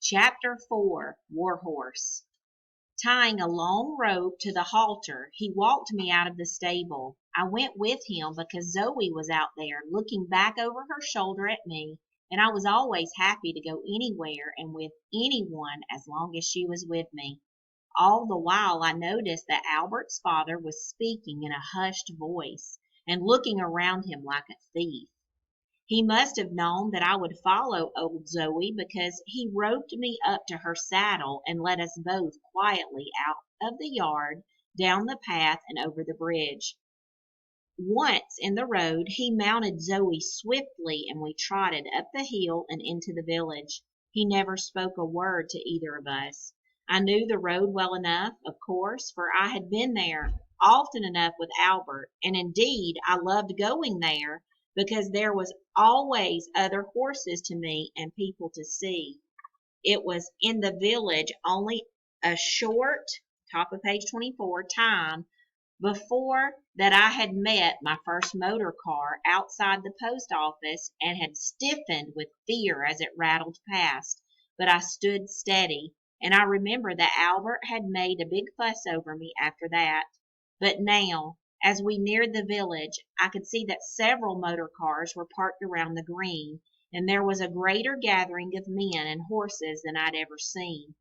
Chapter 4 Warhorse. Tying a long rope to the halter, he walked me out of the stable. I went with him because Zoe was out there looking back over her shoulder at me, and I was always happy to go anywhere and with anyone as long as she was with me. All the while I noticed that Albert's father was speaking in a hushed voice and looking around him like a thief. He must have known that I would follow old Zoe because he roped me up to her saddle and led us both quietly out of the yard, down the path, and over the bridge. Once in the road, he mounted Zoe swiftly and we trotted up the hill and into the village. He never spoke a word to either of us. I knew the road well enough, of course, for I had been there often enough with Albert, and indeed I loved going there because there was always other horses to meet and people to see. It was in the village only a short, top of page 24, time before that I had met my first motor car outside the post office and had stiffened with fear as it rattled past. But I stood steady, and I remember that Albert had made a big fuss over me after that. But now, as we neared the village, I could see that several motor cars were parked around the green, and there was a greater gathering of men and horses than I'd ever seen.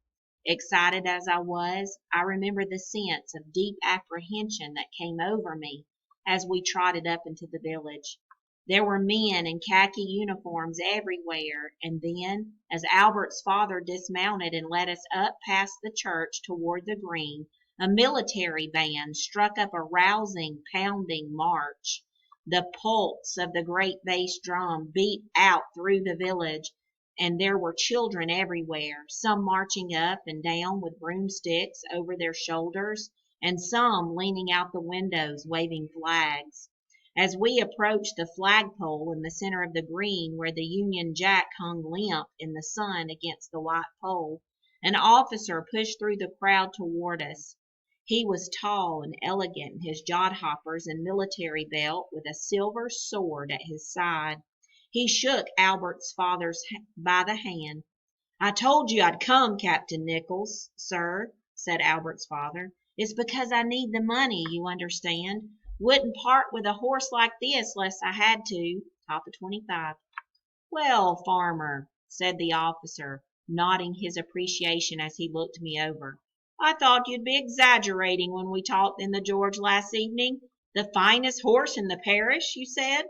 Excited as I was, I remember the sense of deep apprehension that came over me as we trotted up into the village. There were men in khaki uniforms everywhere, and then, as Albert's father dismounted and led us up past the church toward the green, a military band struck up a rousing, pounding march. The pulse of the great bass drum beat out through the village, and there were children everywhere, some marching up and down with broomsticks over their shoulders, and some leaning out the windows waving flags. As we approached the flagpole in the center of the green where the Union Jack hung limp in the sun against the white pole, an officer pushed through the crowd toward us. He was tall and elegant in his jodhoppers and military belt with a silver sword at his side. He shook Albert's father by the hand. "I told you I'd come, Captain Nichols, sir," said Albert's father. "It's because I need the money, you understand. Wouldn't part with a horse like this less I had to." Top of 25. "Well, farmer," said the officer, nodding his appreciation as he looked me over, "I thought you'd be exaggerating when we talked in the George last evening. The finest horse in the parish, you said?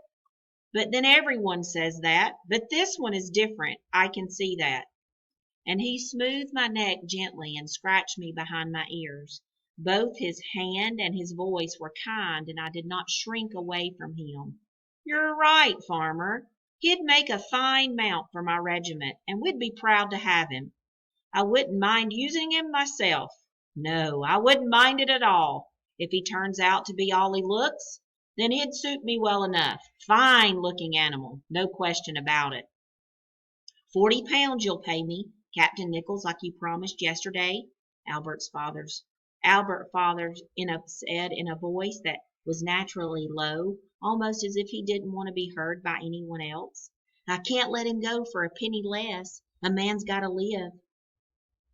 But then everyone says that. But this one is different. I can see that." And he smoothed my neck gently and scratched me behind my ears. Both his hand and his voice were kind, and I did not shrink away from him. "You're right, farmer. He'd make a fine mount for my regiment, and we'd be proud to have him. I wouldn't mind using him myself. No, I wouldn't mind it at all. If he turns out to be all he looks, then he'd suit me well enough. Fine looking animal, no question about it." "£40 you'll pay me, Captain Nichols, like you promised yesterday," Albert father said in a voice that was naturally low, almost as if he didn't want to be heard by anyone else. "I can't let him go for a penny less. A man's got to live."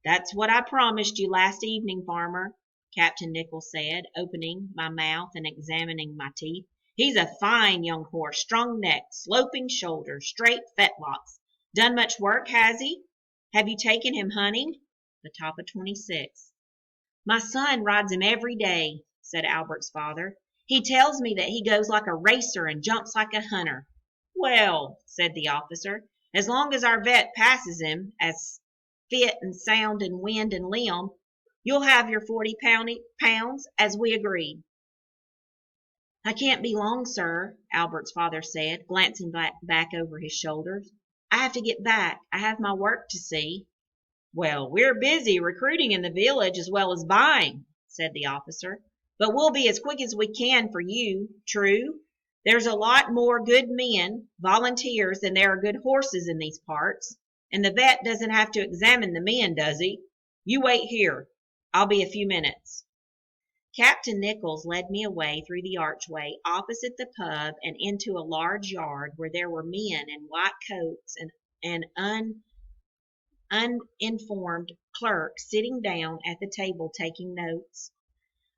"That's what I promised you last evening, farmer," Captain Nichols said, opening my mouth and examining my teeth. "He's a fine young horse, strong neck, sloping shoulders, straight fetlocks. Done much work, has he? Have you taken him hunting?" The top of 26. "My son rides him every day," said Albert's father. "He tells me that he goes like a racer and jumps like a hunter." "Well," said the officer, "as long as our vet passes him as fit and sound in wind and limb, you'll have your £40 as we agreed." "I can't be long, sir," Albert's father said, glancing back over his shoulders. "I have to get back. I have my work to see." "Well, we're busy recruiting in the village as well as buying," said the officer, "but we'll be as quick as we can for you. True, there's a lot more good men, volunteers, than there are good horses in these parts. And the vet doesn't have to examine the men, does he? You wait here. I'll be a few minutes." Captain Nichols led me away through the archway opposite the pub and into a large yard where there were men in white coats and uninformed clerk sitting down at the table taking notes.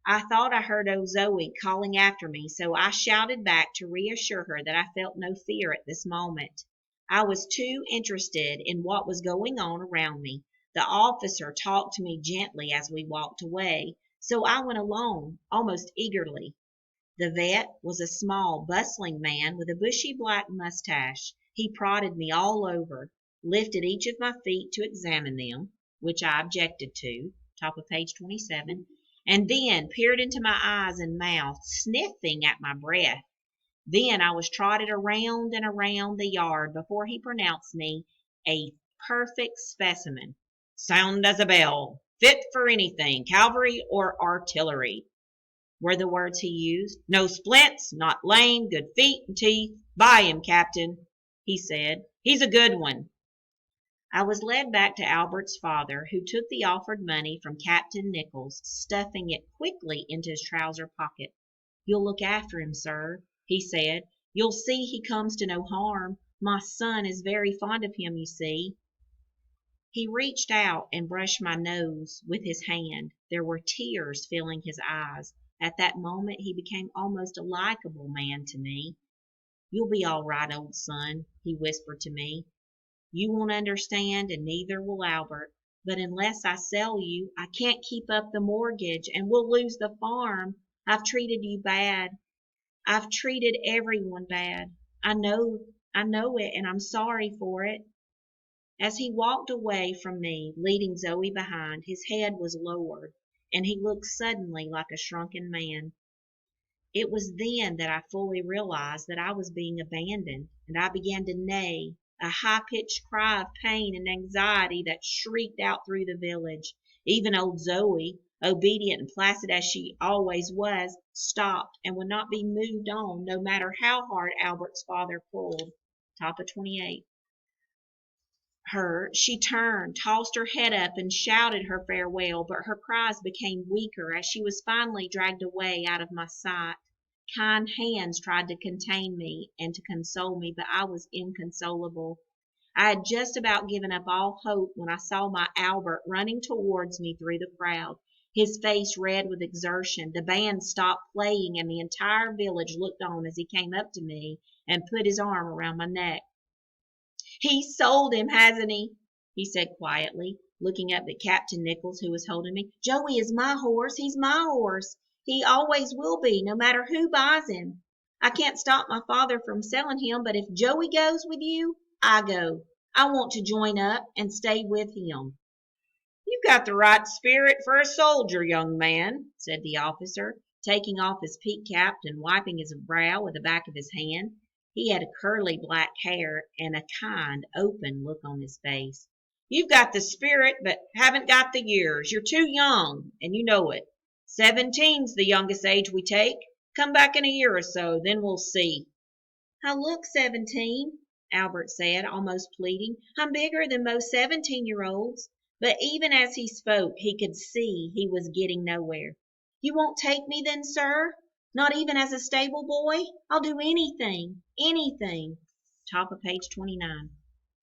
I thought I heard old Zoe calling after me, so I shouted back to reassure her that I felt no fear at this moment. I was too interested in what was going on around me. The officer talked to me gently as we walked away, so I went along, almost eagerly. The vet was a small, bustling man with a bushy black mustache. He prodded me all over, lifted each of my feet to examine them, which I objected to, top of page 27, and then peered into my eyes and mouth, sniffing at my breath. Then I was trotted around and around the yard before he pronounced me a perfect specimen, sound as a bell, fit for anything, cavalry or artillery, were the words he used. No splints, not lame, good feet and teeth. Buy him, Captain, he said. He's a good one. I was led back to Albert's father, who took the offered money from Captain Nichols, stuffing it quickly into his trouser pocket. You'll look after him, sir, he said. You'll see he comes to no harm. My son is very fond of him, you see. He reached out and brushed my nose with his hand. There were tears filling his eyes. At that moment he became almost a likable man to me. You'll be all right, old son, he whispered to me. You won't understand, and neither will Albert. But unless I sell you, I can't keep up the mortgage, and we'll lose the farm. I've treated you bad. I've treated everyone bad. I know it, and I'm sorry for it. As he walked away from me, leading Zoe behind, his head was lowered, and he looked suddenly like a shrunken man. It was then that I fully realized that I was being abandoned, and I began to neigh, a high-pitched cry of pain and anxiety that shrieked out through the village. Even old Zoe, obedient and placid as she always was, stopped and would not be moved on, no matter how hard Albert's father pulled. Top of 28. She turned, tossed her head up, and shouted her farewell, but her cries became weaker as she was finally dragged away out of my sight. Kind hands tried to contain me and to console me, but I was inconsolable. I had just about given up all hope when I saw my Albert running towards me through the crowd, his face red with exertion. The band stopped playing, and the entire village looked on as he came up to me and put his arm around my neck. He's sold him, hasn't he said quietly, looking up at Captain Nichols, who was holding me. Joey is my horse. He's my horse. He always will be, no matter who buys him. I can't stop my father from selling him, but if Joey goes with you, I go. I want to join up and stay with him. You've got the right spirit for a soldier, young man, said the officer, taking off his peaked cap and wiping his brow with the back of his hand. He had curly black hair and a kind, open look on his face. You've got the spirit, but haven't got the years. You're too young, and you know it. 17's the youngest age we take. Come back in a year or so, then we'll see. I look 17, Albert said, almost pleading. I'm bigger than most 17-year-olds. But even as he spoke, he could see he was getting nowhere. You won't take me then, sir? Not even as a stable boy? I'll do anything. Top of page 29.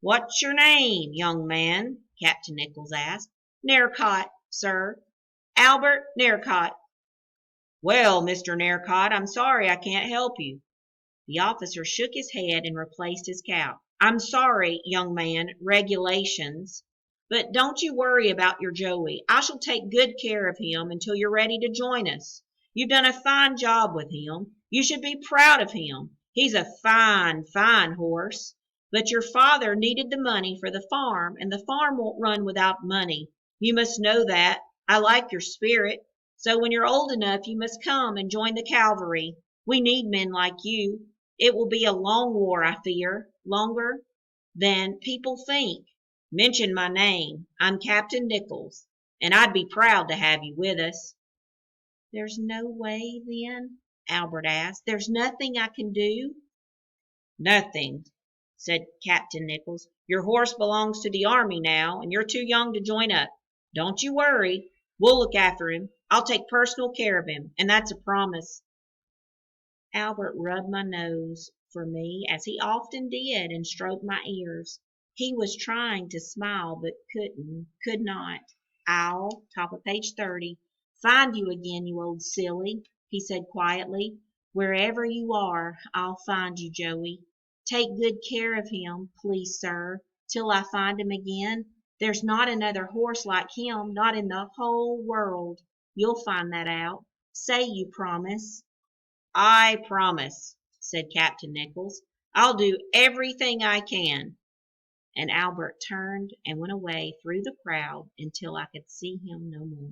What's your name, young man? Captain Nichols asked. Narcott, sir. Albert Narcott. Well, Mr. Narcott, I'm sorry I can't help you. The officer shook his head and replaced his cap. I'm sorry, young man, regulations. But don't you worry about your Joey. I shall take good care of him until you're ready to join us. You've done a fine job with him. You should be proud of him. He's a fine horse. But your father needed the money for the farm, and the farm won't run without money. You must know that. I like your spirit. So when you're old enough, you must come and join the cavalry. We need men like you. It will be a long war, I fear, longer than people think. Mention my name. I'm Captain Nichols, and I'd be proud to have you with us. There's no way, then? Albert asked. There's nothing I can do? Nothing, said Captain Nichols. Your horse belongs to the army now, and you're too young to join up. Don't you worry. We'll look after him. I'll take personal care of him, and that's a promise. Albert rubbed my nose for me, as he often did, and stroked my ears. He was trying to smile but could not. "I'll," top of page 30, "find you again, you old silly," he said quietly. "Wherever you are, I'll find you, Joey. Take good care of him, please, sir, till I find him again. There's not another horse like him, not in the whole world. You'll find that out. Say you promise." "I promise," said Captain Nichols. "I'll do everything I can." And Albert turned and went away through the crowd until I could see him no more.